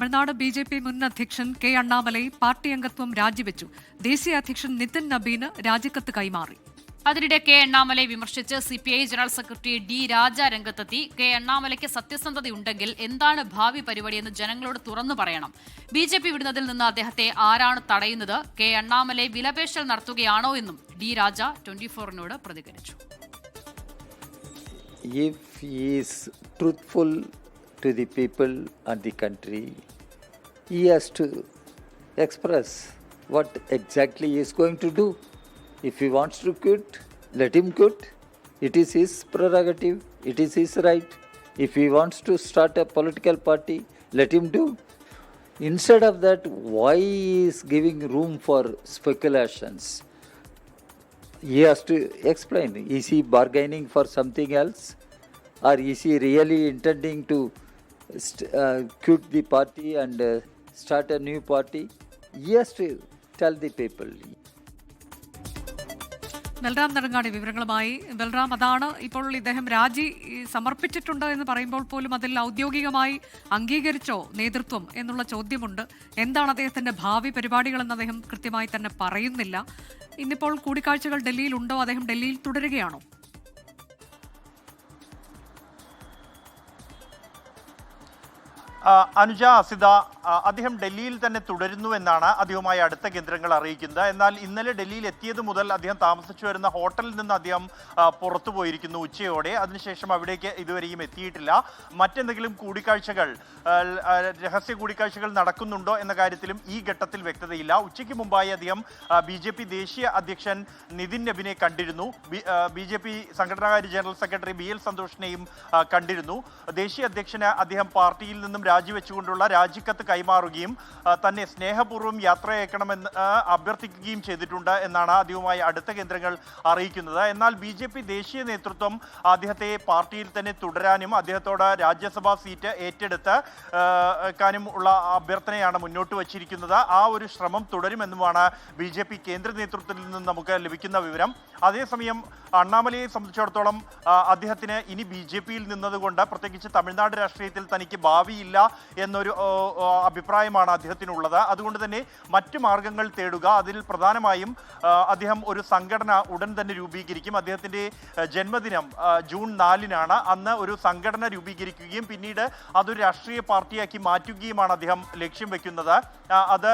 Tamil Nadu BJP. മുൻ അധ്യക്ഷൻ K Annamalai party അംഗത്വം രാജിവെച്ചു. ദേശീയ അധ്യക്ഷൻ നിതിൻ നബീന് രാജിക്കത്ത് കൈമാറി. അതിനിടെ കെ അണ്ണാമലയെ വിമർശിച്ച് CPI ജനറൽ സെക്രട്ടറി ഡി രാജ രംഗത്തെത്തി. കെ അണ്ണാമലയ്ക്ക് സത്യസന്ധതയുണ്ടെങ്കിൽ എന്താണ് ഭാവി പരിപാടിയെന്ന് ജനങ്ങളോട് തുറന്നു പറയണം. BJP വിടുന്നതിൽ നിന്ന് അദ്ദേഹത്തെ ആരാണ് തടയുന്നത്? കെ അണ്ണാമലൈ വിലപേശൽ നടത്തുകയാണോ എന്നും ഡി രാജ 24-നോട് പ്രതികരിച്ചു. If he is truthful to the people and the country, he has to express what exactly he is going to do. If he wants to quit, let him quit. It is his prerogative. It is his right. If he wants to start a political party, let him do. Instead of that, why he is giving room for speculations? He has to explain. Is he bargaining for something else? Or is he really intending to quit the party and start a new party? He has to tell the people. Balram Nedungadi വിവരങ്ങളുമായി. ബൽറാം, അതാണ് ഇപ്പോൾ ഇദ്ദേഹം രാജി സമർപ്പിച്ചിട്ടുണ്ട് എന്ന് പറയുമ്പോൾ പോലും അതിൽ ഔദ്യോഗികമായി അംഗീകരിച്ചോ നേതൃത്വം എന്നുള്ള ചോദ്യമുണ്ട്. എന്താണ് അദ്ദേഹത്തിന്റെ ഭാവി പരിപാടികളെന്ന് അദ്ദേഹം കൃത്യമായി തന്നെ പറയുന്നില്ല. ഇന്നിപ്പോൾ കൂടിക്കാഴ്ചകൾ ഡൽഹിയിലുണ്ടോ? അദ്ദേഹം ഡൽഹിയിൽ തുടരുകയാണോ? അനുജ, അസിത, അദ്ദേഹം ഡൽഹിയിൽ തന്നെ തുടരുന്നു എന്നാണ് അദ്ദേഹവുമായി അടുത്ത കേന്ദ്രങ്ങൾ അറിയിക്കുന്നത്. എന്നാൽ ഇന്നലെ ഡൽഹിയിൽ എത്തിയത് മുതൽ അദ്ദേഹം താമസിച്ചു വരുന്ന ഹോട്ടലിൽ നിന്ന് അദ്ദേഹം പുറത്തു പോയിരിക്കുന്നു ഉച്ചയോടെ. അതിനുശേഷം അവിടേക്ക് ഇതുവരെയും എത്തിയിട്ടില്ല. മറ്റെന്തെങ്കിലും കൂടിക്കാഴ്ചകൾ, രഹസ്യ കൂടിക്കാഴ്ചകൾ നടക്കുന്നുണ്ടോ എന്ന കാര്യത്തിലും ഈ ഘട്ടത്തിൽ വ്യക്തതയില്ല. ഉച്ചയ്ക്ക് മുമ്പായി അദ്ദേഹം BJP ദേശീയ അധ്യക്ഷൻ നിതിൻ നബിനെ കണ്ടിരുന്നു. BJP സംഘടനാകാര്യ ജനറൽ സെക്രട്ടറി BL സന്തോഷിനെയും കണ്ടിരുന്നു. ദേശീയ അധ്യക്ഷന് അദ്ദേഹം പാർട്ടിയിൽ നിന്നും രാജിവെച്ചുകൊണ്ടുള്ള രാജിക്കത്ത് കൈമാറുകയും തന്നെ സ്നേഹപൂർവ്വം യാത്രയക്കണമെന്ന് അഭ്യർത്ഥിക്കുകയും ചെയ്തിട്ടുണ്ട് എന്നാണ് അദ്ദേഹവുമായി അടുത്ത കേന്ദ്രങ്ങൾ അറിയിക്കുന്നത്. എന്നാൽ BJP ദേശീയ നേതൃത്വം അദ്ദേഹത്തെ പാർട്ടിയിൽ തന്നെ തുടരാനും അദ്ദേഹത്തോട് രാജ്യസഭാ സീറ്റ് ഏറ്റെടുത്ത് ക്കാനും ഉള്ള അഭ്യർത്ഥനയാണ് മുന്നോട്ട് വച്ചിരിക്കുന്നത്. ആ ഒരു ശ്രമം തുടരുമെന്നുമാണ് BJP കേന്ദ്ര നേതൃത്വത്തിൽ നിന്ന് നമുക്ക് ലഭിക്കുന്ന വിവരം. അതേസമയം അണ്ണാമലയെ സംബന്ധിച്ചിടത്തോളം അദ്ദേഹത്തിന് ഇനി BJPയിൽ നിന്നതുകൊണ്ട് പ്രത്യേകിച്ച് തമിഴ്നാട് രാഷ്ട്രീയത്തിൽ തനിക്ക് ഭാവിയില്ല എന്നൊരു അഭിപ്രായമാണ് അദ്ദേഹത്തിനുള്ളത്. അതുകൊണ്ട് തന്നെ മറ്റു മാർഗങ്ങൾ തേടുക, അതിൽ പ്രധാനമായും അദ്ദേഹം ഒരു സംഘടന ഉടൻ തന്നെ രൂപീകരിക്കും. അദ്ദേഹത്തിൻ്റെ ജന്മദിനം ജൂൺ 4-നാണ്. അന്ന് ഒരു സംഘടന രൂപീകരിക്കുകയും പിന്നീട് അതൊരു രാഷ്ട്രീയ പാർട്ടിയാക്കി മാറ്റുകയുമാണ് അദ്ദേഹം ലക്ഷ്യം വെക്കുന്നത്. അത്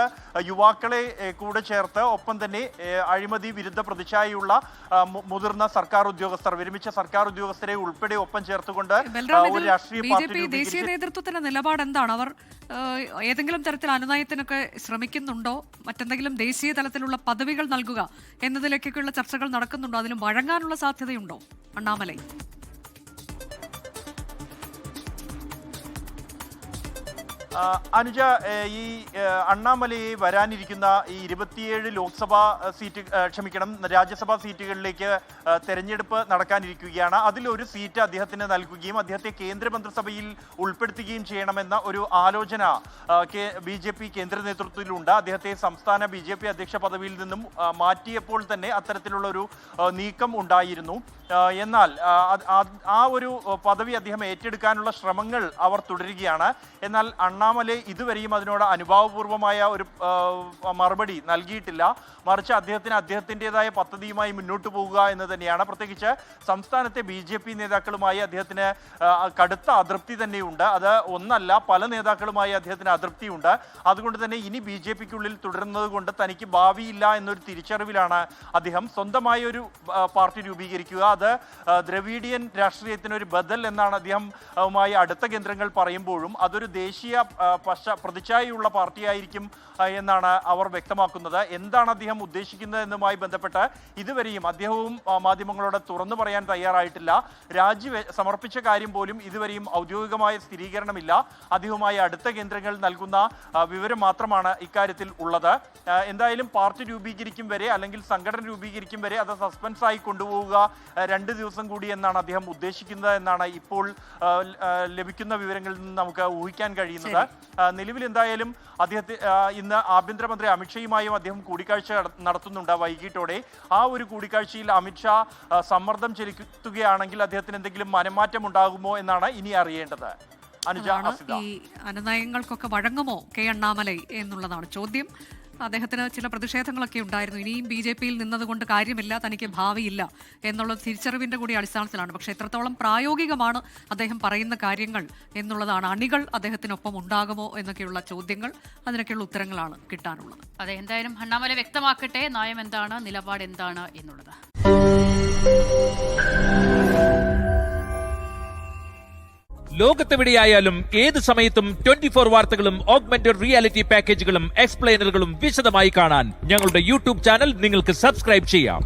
യുവാക്കളെ കൂടെ ചേർത്ത് ഒപ്പം തന്നെ അഴിമതി വിരുദ്ധ പ്രതിച്ഛായയുള്ള മുതിർന്ന സർക്കാർ ഉദ്യോഗസ്ഥർ, വിരമിച്ച സർക്കാർ ഉദ്യോഗസ്ഥരെ ഉൾപ്പെടെ ഒപ്പം ചേർത്തുകൊണ്ട് ഒരു രാഷ്ട്രീയ പാർട്ടി. ദേശീയ നേതൃത്വത്തിന്റെ നിലപാട് എന്താണ്? അവർ ഏതെങ്കിലും തരത്തിൽ അനുനയത്തിനൊക്കെ ശ്രമിക്കുന്നുണ്ടോ? മറ്റെന്തെങ്കിലും ദേശീയ തലത്തിലുള്ള പദവികൾ നൽകുക എന്നതിലേക്കൊക്കെയുള്ള ചർച്ചകൾ നടക്കുന്നുണ്ടോ? അതിലും വഴങ്ങാനുള്ള സാധ്യതയുണ്ടോ അണ്ണാമലൈ? അനുജ, ഈ അണ്ണാമലയെ വരാനിരിക്കുന്ന ഈ 27 ലോക്സഭാ സീറ്റ്, രാജ്യസഭാ സീറ്റുകളിലേക്ക് തെരഞ്ഞെടുപ്പ് നടക്കാനിരിക്കുകയാണ്. അതിലൊരു സീറ്റ് അദ്ദേഹത്തിന് നൽകുകയും അദ്ദേഹത്തെ കേന്ദ്രമന്ത്രിസഭയിൽ ഉൾപ്പെടുത്തുകയും ചെയ്യണമെന്ന ഒരു ആലോചന BJP കേന്ദ്ര നേതൃത്വത്തിലുണ്ട്. അദ്ദേഹത്തെ സംസ്ഥാന BJP അധ്യക്ഷ പദവിയിൽ നിന്നും മാറ്റിയപ്പോൾ തന്നെ അത്തരത്തിലുള്ള ഒരു നീക്കം ഉണ്ടായിരുന്നു. എന്നാൽ ആ ഒരു പദവി അദ്ദേഹം ഏറ്റെടുക്കാനുള്ള ശ്രമങ്ങൾ അവർ തുടരുകയാണ്. എന്നാൽ അണ്ണാമലൈ ഇതുവരെയും അതിനോട് അനുഭാവപൂർവമായ ഒരു മറുപടി നൽകിയിട്ടില്ല. മറിച്ച് അദ്ദേഹത്തിൻ്റെതായ പദ്ധതിയുമായി മുന്നോട്ട് പോകുക എന്ന് തന്നെയാണ്. പ്രത്യേകിച്ച് സംസ്ഥാനത്തെ BJP നേതാക്കളുമായി അദ്ദേഹത്തിന് കടുത്ത അതൃപ്തി തന്നെയുണ്ട്. അത് ഒന്നല്ല, പല നേതാക്കളുമായി അദ്ദേഹത്തിന് അതൃപ്തിയുണ്ട്. അതുകൊണ്ട് തന്നെ ഇനി BJPക്കുള്ളിൽ തുടരുന്നത് കൊണ്ട് തനിക്ക് ഭാവിയില്ല എന്നൊരു തിരിച്ചറിവിലാണ് അദ്ദേഹം സ്വന്തമായ ഒരു പാർട്ടി രൂപീകരിക്കുക. അത് ദ്രവീഡിയൻ രാഷ്ട്രീയത്തിനൊരു ബദൽ എന്നാണ് അദ്ദേഹവുമായി അടുത്ത കേന്ദ്രങ്ങൾ പറയുമ്പോഴും അതൊരു ദേശീയ പ്രതിച്ഛായയുള്ള പാർട്ടിയായിരിക്കും എന്നാണ് അവർ വ്യക്തമാക്കുന്നത്. എന്താണ് അദ്ദേഹം ഉദ്ദേശിക്കുന്നത് എന്നുമായി ബന്ധപ്പെട്ട് ഇതുവരെയും അദ്ദേഹവും മാധ്യമങ്ങളോട് തുറന്നു പറയാൻ തയ്യാറായിട്ടില്ല. രാജി സമർപ്പിച്ച കാര്യം പോലും ഇതുവരെയും ഔദ്യോഗികമായ സ്ഥിരീകരണമില്ല. അദ്ദേഹവുമായി അടുത്ത കേന്ദ്രങ്ങൾ നൽകുന്ന വിവരം മാത്രമാണ് ഇക്കാര്യത്തിൽ ഉള്ളത്. എന്തായാലും പാർട്ടി രൂപീകരിക്കും വരെ അല്ലെങ്കിൽ സംഘടന രൂപീകരിക്കും വരെ അത് സസ്പെൻസായി കൊണ്ടുപോവുക 2 ദിവസം കൂടി എന്നാണ് അദ്ദേഹം ഉദ്ദേശിക്കുന്നത് എന്നാണ് ഇപ്പോൾ ലഭിക്കുന്ന വിവരങ്ങളിൽ നിന്ന് നമുക്ക് ഊഹിക്കാൻ കഴിയുന്നത്. നിലവിൽ എന്തായാലും ഇന്ന് ആഭ്യന്തരമന്ത്രി അമിത്ഷായുമായും അദ്ദേഹം കൂടിക്കാഴ്ച നടത്തുന്നുണ്ട് വൈകിട്ടോടെ. ആ ഒരു കൂടിക്കാഴ്ചയിൽ അമിത്ഷാ സമ്മർദ്ദം ചെലുത്തുകയാണെങ്കിൽ അദ്ദേഹത്തിന് എന്തെങ്കിലും മനംമാറ്റം ഉണ്ടാകുമോ എന്നാണ് ഇനി അറിയേണ്ടത്. അനുജ അതാണ് അസിത. ഈ അനുനയങ്ങൾക്കൊക്കെ വഴങ്ങുമോ കെ അണ്ണാമലൈ എന്നുള്ളതാണ് ചോദ്യം. അദ്ദേഹത്തിന് ചില പ്രതിഷേധങ്ങളൊക്കെ ഉണ്ടായിരുന്നു. ഇനിയും BJP-യിൽ നിന്നതുകൊണ്ട് കാര്യമില്ല, തനിക്ക് ഭാവിയില്ല എന്നുള്ള തിരിച്ചറിവിന്റെ കൂടി അടിസ്ഥാനത്തിലാണ്. പക്ഷേ എത്രത്തോളം പ്രായോഗികമാണ് അദ്ദേഹം പറയുന്ന കാര്യങ്ങൾ എന്നുള്ളതാണ്. അണികൾ അദ്ദേഹത്തിനൊപ്പം ഉണ്ടാകുമോ എന്നൊക്കെയുള്ള ചോദ്യങ്ങൾ, അതിനൊക്കെയുള്ള ഉത്തരങ്ങളാണ് കിട്ടാനുള്ളത്. അതെ, എന്തായാലും അണ്ണാമല വ്യക്തമാക്കട്ടെ നയം എന്താണ്, നിലപാട് എന്താണ് എന്നുള്ളത്. ലോകത്തെവിടെയായാലും ഏത് സമയത്തും 24 വാർത്തകളും ഓഗ്മെന്റഡ് റിയാലിറ്റി പാക്കേജുകളും എക്സ്പ്ലെയിനറുകളും വിശദമായി കാണാൻ ഞങ്ങളുടെ യൂട്യൂബ് ചാനൽ നിങ്ങൾക്ക് സബ്സ്ക്രൈബ് ചെയ്യാം.